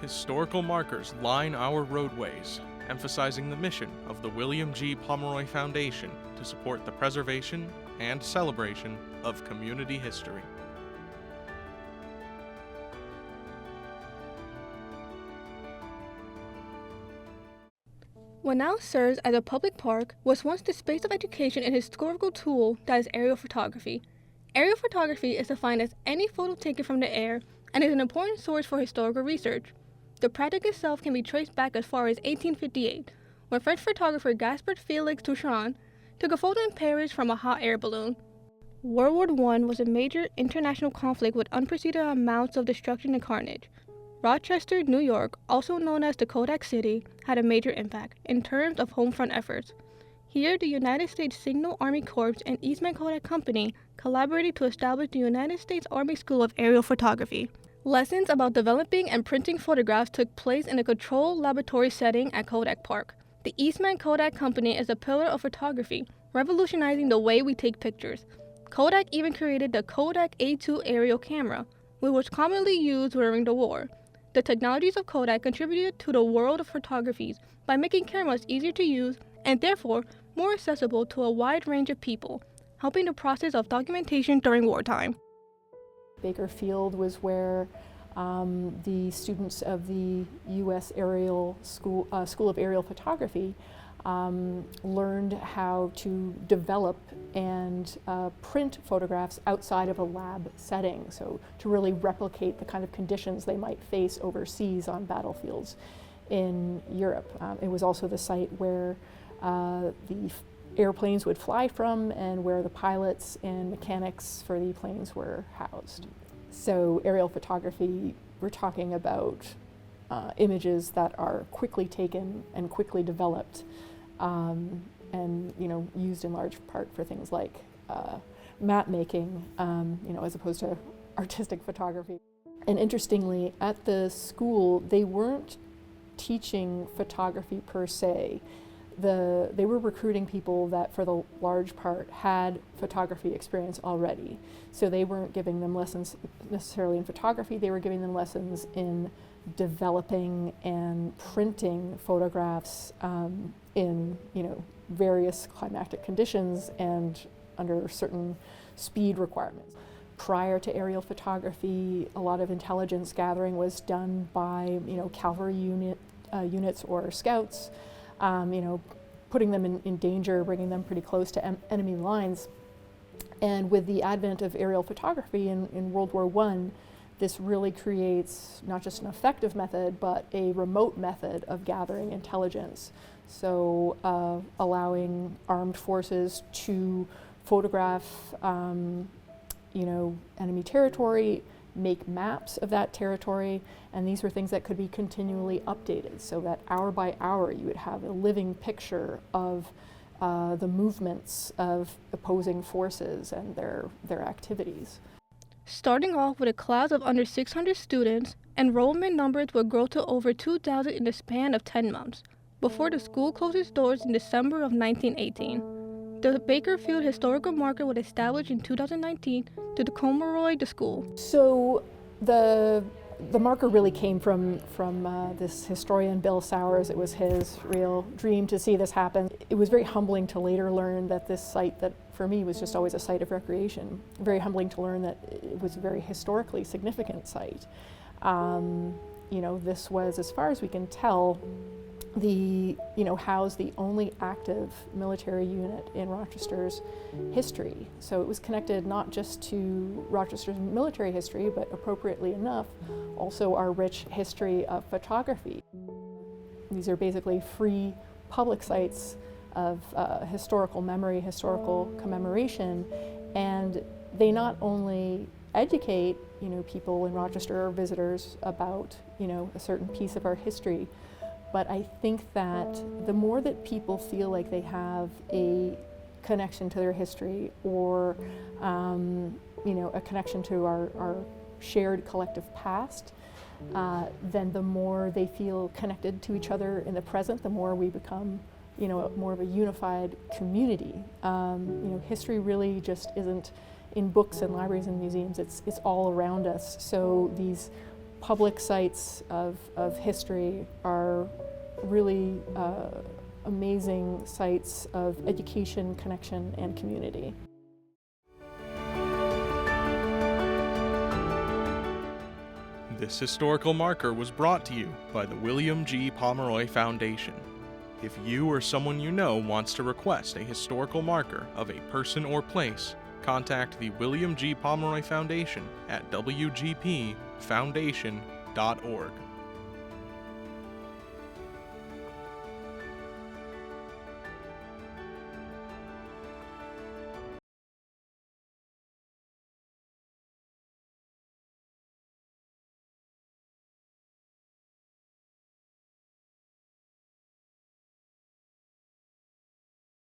historical markers line our roadways, emphasizing the mission of the William G. Pomeroy Foundation to support the preservation and celebration of community history. What now serves as a public park was once the space of education and historical tool that is aerial photography. Aerial photography is defined as any photo taken from the air and is an important source for historical research. The practice itself can be traced back as far as 1858, when French photographer Gaspard Félix Touchon took a photo in Paris from a hot air balloon. World War I was a major international conflict with unprecedented amounts of destruction and carnage. Rochester, New York, also known as the Kodak City, had a major impact in terms of home front efforts. Here, the United States Signal Army Corps and Eastman Kodak Company collaborated to establish the United States Army School of Aerial Photography. Lessons about developing and printing photographs took place in a controlled laboratory setting at Kodak Park. The Eastman Kodak Company is a pillar of photography, revolutionizing the way we take pictures. Kodak even created the Kodak A2 aerial camera, which was commonly used during the war. The technologies of Kodak contributed to the world of photography by making cameras easier to use and therefore more accessible to a wide range of people, helping the process of documentation during wartime. Baker Field was where the students of the U.S. School of Aerial Photography learned how to develop and print photographs outside of a lab setting, so to really replicate the kind of conditions they might face overseas on battlefields in Europe. It was also the site where the airplanes would fly from and where the pilots and mechanics for the planes were housed. So aerial photography, we're talking about images that are quickly taken and quickly developed, and used in large part for things like map making, as opposed to artistic photography. And interestingly, at the school, they weren't teaching photography per se. They were recruiting people that, for the large part, had photography experience already. So they weren't giving them lessons necessarily in photography, they were giving them lessons in developing and printing photographs in various climatic conditions and under certain speed requirements. Prior to aerial photography, a lot of intelligence gathering was done by cavalry units or scouts, putting them in danger, bringing them pretty close to enemy lines. And with the advent of aerial photography in World War I, this really creates not just an effective method, but a remote method of gathering intelligence. So allowing armed forces to photograph enemy territory, make maps of that territory, and these were things that could be continually updated, so that hour by hour you would have a living picture of the movements of opposing forces and their activities. Starting off with a class of under 600 students, enrollment numbers would grow to over 2,000 in the span of 10 months, before the school closed its doors in December of 1918. The Baker Field Historical Marker was established in 2019 to commemorate the school. So the marker really came from this historian, Bill Sowers. It was his real dream to see this happen. It was very humbling to later learn that this site, that for me was just always a site of recreation, very humbling to learn that it was a very historically significant site. This was, as far as we can tell, housed the only active military unit in Rochester's history. So it was connected not just to Rochester's military history, but appropriately enough, also our rich history of photography. These are basically free public sites of historical memory, historical commemoration, and they not only educate people in Rochester or visitors about a certain piece of our history, but I think that the more that people feel like they have a connection to their history, or a connection to our shared collective past, then the more they feel connected to each other in the present, the more we become more of a unified community. History really just isn't in books and libraries and museums, it's all around us. So these public sites of history are really amazing sites of education, connection, and community. This historical marker was brought to you by the William G. Pomeroy Foundation. If you or someone you know wants to request a historical marker of a person or place, contact the William G. Pomeroy Foundation at wgpfoundation.org.